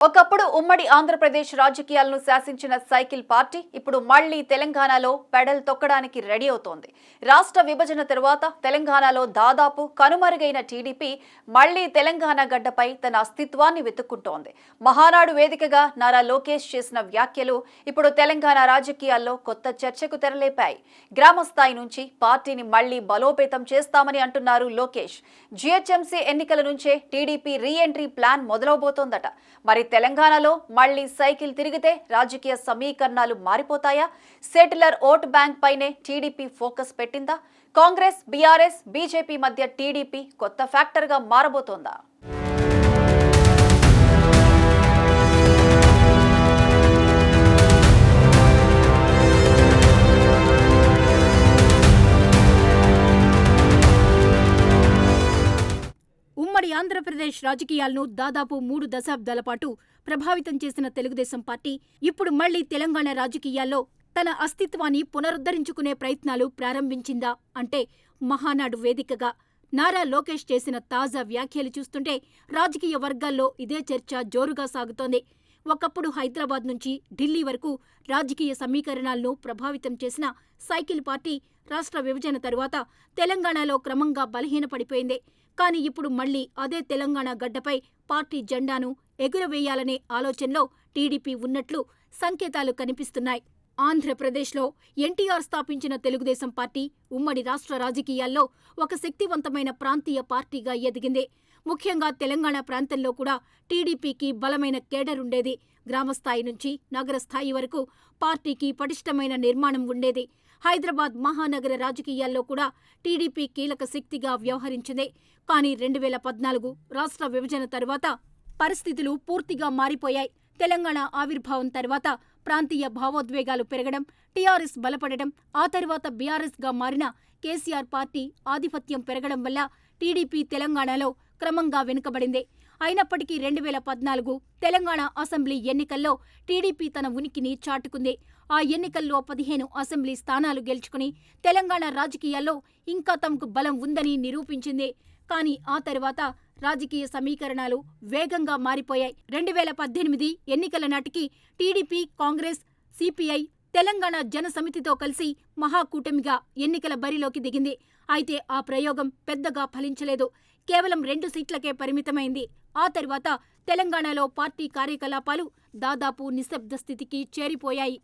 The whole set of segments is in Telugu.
ఒకప్పుడు ఉమ్మడి ఆంధ్రప్రదేశ్ రాజకీయాలను శాసించిన సైకిల్ పార్టీ ఇప్పుడు మళ్లీ తెలంగాణలో పెడల్ తొక్కడానికి రెడీ అవుతోంది. రాష్ట్ర విభజన తరువాత తెలంగాణలో దాదాపు కనుమరుగైన టీడీపీ మళ్లీ తెలంగాణ గడ్డపై తన అస్తిత్వాన్ని వెతుక్కుంటోంది. మహానాడు వేదికగా నారా లోకేష్ చేసిన వ్యాఖ్యలు ఇప్పుడు తెలంగాణ రాజకీయాల్లో కొత్త చర్చకు తెరలేపాయి. గ్రామ స్థాయి నుంచి పార్టీని మళ్లీ బలోపేతం చేస్తామని అంటున్నారు లోకేష్. జీహెచ్ఎంసీ ఎన్నికల నుంచే టీడీపీ రీ ఎంట్రీ ప్లాన్ మొదలవబోతోందట. మరి తెలంగాణలో మళ్లీ సైకిల్ తిరిగితే రాజకీయ సమీకరణాలు మారిపోతాయా? సెటిలర్ ఓట్ బ్యాంక్ పైనే టీడీపీ ఫోకస్ పెట్టిందా? కాంగ్రెస్, బీఆర్ఎస్, బీజేపీ మధ్య టీడీపీ కొత్త ఫ్యాక్టర్ గా మారబోతోందా? ఉమ్మడి ఆంధ్రప్రదేశ్ రాజకీయాలను దాదాపు 3 దశాబ్దాల పాటు ప్రభావితం చేసిన తెలుగుదేశం పార్టీ ఇప్పుడు మళ్లీ తెలంగాణ రాజకీయాల్లో తన అస్తిత్వాన్ని పునరుద్ధరించుకునే ప్రయత్నాలు ప్రారంభించిందా అంటే మహానాడు వేదికగా నారా లోకేష్ చేసిన తాజా వ్యాఖ్యలు చూస్తుంటే రాజకీయ వర్గాల్లో ఇదే చర్చ జోరుగా సాగుతోంది. ఒకప్పుడు హైదరాబాద్ నుంచి ఢిల్లీ వరకు రాజకీయ సమీకరణాలను ప్రభావితం చేసిన సైకిల్ పార్టీ రాష్ట్ర విభజన తరువాత తెలంగాణలో క్రమంగా బలహీనపడిపోయింది. కానీ ఇప్పుడు మళ్లీ అదే తెలంగాణ గడ్డపై పార్టీ జెండాను ఎగురవేయాలనే ఆలోచనలో టీడీపీ ఉన్నట్లు సంకేతాలు కనిపిస్తున్నాయి. ఆంధ్రప్రదేశ్లో ఎన్టీఆర్ స్థాపించిన తెలుగుదేశం పార్టీ ఉమ్మడి రాష్ట్ర రాజకీయాల్లో ఒక శక్తివంతమైన ప్రాంతీయ పార్టీగా ఎదిగింది. ముఖ్యంగా తెలంగాణ ప్రాంతంలో కూడా టీడీపీకి బలమైన కేడర్ ఉండేది. గ్రామస్థాయి నుంచి నగర స్థాయి వరకు పార్టీకి పటిష్టమైన నిర్మాణం ఉండేది. హైదరాబాద్ మహానగర రాజకీయాల్లో కూడా టీడీపీ కీలక శక్తిగా వ్యవహరించింది. కానీ 2014 రాష్ట్ర విభజన తరువాత పరిస్థితులు పూర్తిగా మారిపోయాయి. తెలంగాణ ఆవిర్భావం తర్వాత ప్రాంతీయ భావోద్వేగాలు పెరగడం, టీఆర్ఎస్ బలపడడం, ఆ తర్వాత బీఆర్ఎస్గా మారిన కేసీఆర్ పార్టీ ఆధిపత్యం పెరగడం వల్ల టీడీపీ తెలంగాణలో క్రమంగా వెనుకబడింది. అయినప్పటికీ 2014 తెలంగాణ అసెంబ్లీ ఎన్నికల్లో టీడీపీ తన ఉనికిని చాటుకుంది. ఆ ఎన్నికల్లో 15 అసెంబ్లీ స్థానాలు గెలుచుకుని తెలంగాణ రాజకీయాల్లో ఇంకా తమకు బలం ఉందని నిరూపించింది. కానీ ఆ తర్వాత రాజకీయ సమీకరణాలు వేగంగా మారిపోయాయి. 2018 ఎన్నికల నాటికి టీడీపీ, కాంగ్రెస్, సిపిఐ తెలంగాణ జన సమితితో కలిసి మహాకూటమిగా ఎన్నికల బరిలోకి దిగింది. అయితే ఆ ప్రయోగం పెద్దగా ఫలించలేదు. కేవలం 2 సీట్లకే పరిమితమైంది. ఆ తర్వాత తెలంగాణలో పార్టీ కార్యకలాపాలు దాదాపు నిశ్శబ్ద స్థితికి చేరిపోయాయి.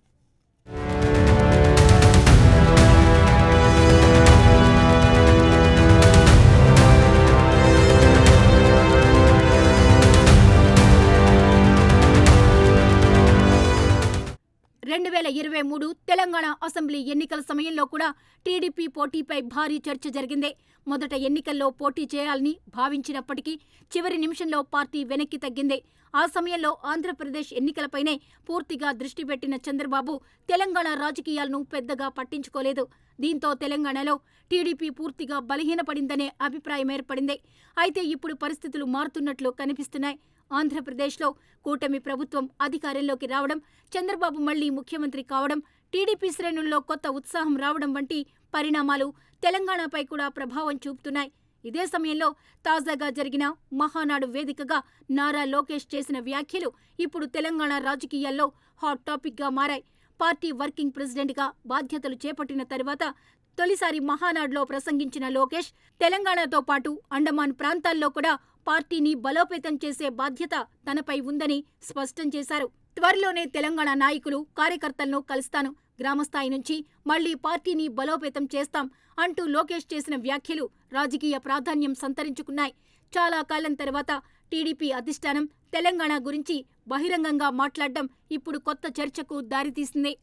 రెండు 2023 తెలంగాణ అసెంబ్లీ ఎన్నికల సమయంలో కూడా టీడీపీ పోటీపై భారీ చర్చ జరిగింది. మొదట ఎన్నికల్లో పోటీ చేయాలని భావించినప్పటికీ చివరి నిమిషంలో పార్టీ వెనక్కి తగ్గింది. ఆ సమయంలో ఆంధ్రప్రదేశ్ ఎన్నికలపైనే పూర్తిగా దృష్టి పెట్టిన చంద్రబాబు తెలంగాణ రాజకీయాలను పెద్దగా పట్టించుకోలేదు. దీంతో తెలంగాణలో టీడీపీ పూర్తిగా బలహీనపడిందనే అభిప్రాయం ఏర్పడింది. అయితే ఇప్పుడు పరిస్థితులు మారుతున్నట్లు కనిపిస్తున్నాయి. ఆంధ్రప్రదేశ్లో కూటమి ప్రభుత్వం అధికారంలోకి రావడం, చంద్రబాబు మళ్లీ ముఖ్యమంత్రి కావడం, టీడీపీ శ్రేణుల్లో కొత్త ఉత్సాహం రావడం వంటి పరిణామాలు తెలంగాణపై కూడా ప్రభావం చూపుతున్నాయి. ఇదే సమయంలో తాజాగా జరిగిన మహానాడు వేదికగా నారా లోకేష్ చేసిన వ్యాఖ్యలు ఇప్పుడు తెలంగాణ రాజకీయాల్లో హాట్ టాపిక్గా మారాయి. పార్టీ వర్కింగ్ ప్రెసిడెంట్గా బాధ్యతలు చేపట్టిన తర్వాత తొలిసారి మహానాడులో ప్రసంగించిన లోకేష్ తెలంగాణతో పాటు అండమాన్ ప్రాంతాల్లో కూడా పార్టీని బలోపేతం చేసే బాధ్యత తనపై ఉందని స్పష్టం చేశారు. త్వరలోనే తెలంగాణ నాయకులు, కార్యకర్తలను కలుస్తాను, గ్రామస్థాయి నుంచి మళ్లీ పార్టీని బలోపేతం చేస్తాం అంటూ లోకేష్ చేసిన వ్యాఖ్యలు రాజకీయ ప్రాధాన్యం సంతరించుకున్నాయి. చాలా కాలం తర్వాత టీడీపీ అధిష్టానం తెలంగాణ గురించి బహిరంగంగా మాట్లాడడం ఇప్పుడు కొత్త చర్చకు దారితీసింది.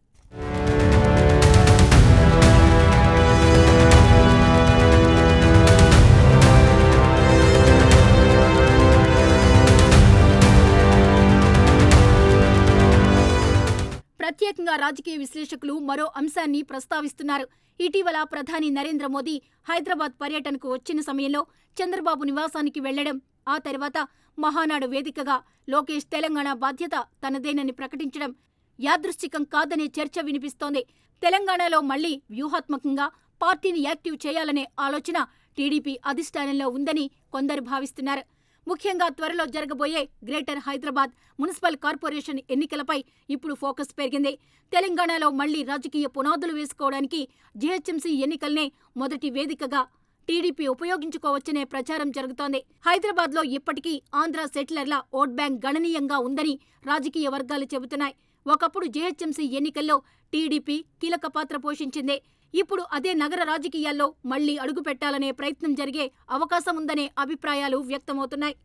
ప్రత్యేకంగా రాజకీయ విశ్లేషకులు మరో అంశాన్ని ప్రస్తావిస్తున్నారు. ఇటీవల ప్రధాని నరేంద్ర మోదీ హైదరాబాద్ పర్యటనకు వచ్చిన సమయంలో చంద్రబాబు నివాసానికి వెళ్లడం, ఆ తర్వాత మహానాడు వేదికగా లోకేష్ తెలంగాణ బాధ్యత తనదేనని ప్రకటించడం యాదృశ్చికం కాదనే చర్చ వినిపిస్తోంది. తెలంగాణలో మళ్లీ వ్యూహాత్మకంగా పార్టీని యాక్టివ్ చేయాలనే ఆలోచన టీడీపీ అధిష్టానంలో ఉందని కొందరు భావిస్తున్నారు. ముఖ్యంగా త్వరలో జరగబోయే గ్రేటర్ హైదరాబాద్ మున్సిపల్ కార్పొరేషన్ ఎన్నికలపై ఇప్పుడు ఫోకస్ పెరిగింది. తెలంగాణలో మళ్లీ రాజకీయ పునాదులు వేసుకోవడానికి జీహెచ్ఎంసీ ఎన్నికల్నే మొదటి వేదికగా టీడీపీ ఉపయోగించుకోవచ్చనే ప్రచారం జరుగుతోంది. హైదరాబాద్లో ఇప్పటికీ ఆంధ్ర సెటిలర్ల ఓట్ బ్యాంక్ గణనీయంగా ఉందని రాజకీయ వర్గాలు చెబుతున్నాయి. ఒకప్పుడు జీహెచ్ఎంసీ ఎన్నికల్లో టీడీపీ కీలక పాత్ర పోషించింది. ఇప్పుడు అదే నగర రాజకీయాల్లో మళ్లీ అడుగుపెట్టాలనే ప్రయత్నం జరిగే అవకాశం ఉందనే అభిప్రాయాలు వ్యక్తమవుతున్నాయి.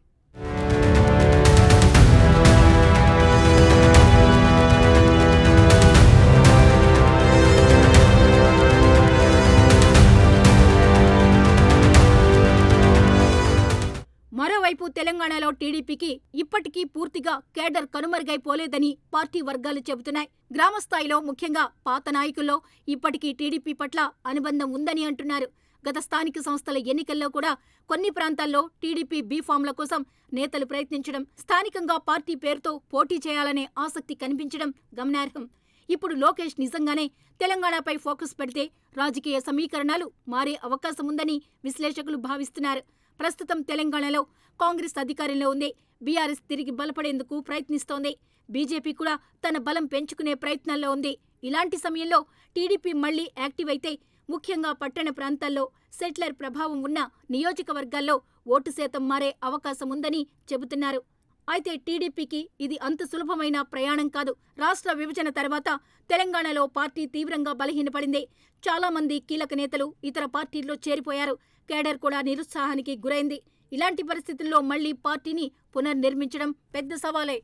మరోవైపు తెలంగాణలో టీడీపీకి ఇప్పటికీ పూర్తిగా కేడర్ కనుమరుగైపోలేదని పార్టీ వర్గాలు చెబుతున్నాయి. గ్రామస్థాయిలో ముఖ్యంగా పాత నాయకుల్లో ఇప్పటికీ టీడీపీ పట్ల అనుబంధం ఉందని అంటున్నారు. గత స్థానిక సంస్థల ఎన్నికల్లో కూడా కొన్ని ప్రాంతాల్లో టీడీపీ బీఫామ్ల కోసం నేతలు ప్రయత్నించడం, స్థానికంగా పార్టీ పేరుతో పోటీ చేయాలనే ఆసక్తి కనిపించడం గమనార్హం. ఇప్పుడు లోకేష్ నిజంగానే తెలంగాణపై ఫోకస్ పెడితే రాజకీయ సమీకరణాలు మారే అవకాశముందని విశ్లేషకులు భావిస్తున్నారు. ప్రస్తుతం తెలంగాణలో కాంగ్రెస్ అధికారంలో ఉంది. బీఆర్ఎస్ తిరిగి బలపడేందుకు ప్రయత్నిస్తోంది. బీజేపీ కూడా తన బలం పెంచుకునే ప్రయత్నాల్లో ఉంది. ఇలాంటి సమయంలో టీడీపీ మళ్లీ యాక్టివ్ అయితే ముఖ్యంగా పట్టణ ప్రాంతాల్లో సెటిలర్ ప్రభావం ఉన్న నియోజకవర్గాల్లో ఓటు శాతం మారే అవకాశం ఉందని చెబుతున్నారు. అయితే టీడీపీకి ఇది అంత సులభమైన ప్రయాణం కాదు. రాష్ట్ర విభజన తర్వాత తెలంగాణలో పార్టీ తీవ్రంగా బలహీనపడింది. చాలా మంది కీలక నేతలు ఇతర పార్టీల్లో చేరిపోయారు. కేడర్ కూడా నిరుత్సాహానికి గురైంది. ఇలాంటి పరిస్థితుల్లో మళ్లీ పార్టీని పునర్నిర్మించడం పెద్ద సవాలే.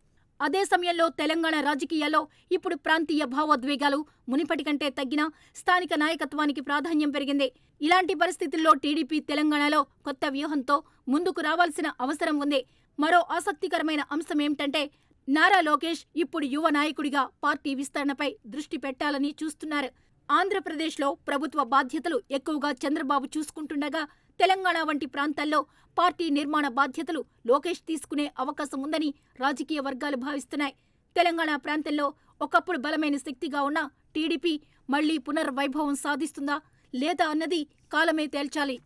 అదే సమయంలో తెలంగాణ రాజకీయాల్లో ఇప్పుడు ప్రాంతీయ భావోద్వేగాలు మునిపటి కంటే తగ్గినా స్థానిక నాయకత్వానికి ప్రాధాన్యం పెరిగింది. ఇలాంటి పరిస్థితుల్లో టీడీపీ తెలంగాణలో కొత్త వ్యూహంతో ముందుకు రావాల్సిన అవసరం ఉంది. మరో ఆసక్తికరమైన అంశమేమిటంటే నారా లోకేష్ ఇప్పుడు యువ నాయకుడిగా పార్టీ విస్తరణపై దృష్టి పెట్టాలని చూస్తున్నారు. ఆంధ్రప్రదేశ్లో ప్రభుత్వ బాధ్యతలు ఎక్కువగా చంద్రబాబు చూసుకుంటుండగా తెలంగాణ వంటి ప్రాంతాల్లో పార్టీ నిర్మాణ బాధ్యతలు లోకేష్ తీసుకునే అవకాశం ఉందని రాజకీయ వర్గాలు భావిస్తున్నాయి. తెలంగాణ ప్రాంతంలో ఒకప్పుడు బలమైన శక్తిగా ఉన్న టీడీపీ మళ్లీ పునర్వైభవం సాధిస్తుందా లేదా అన్నది కాలమే తేల్చాలి.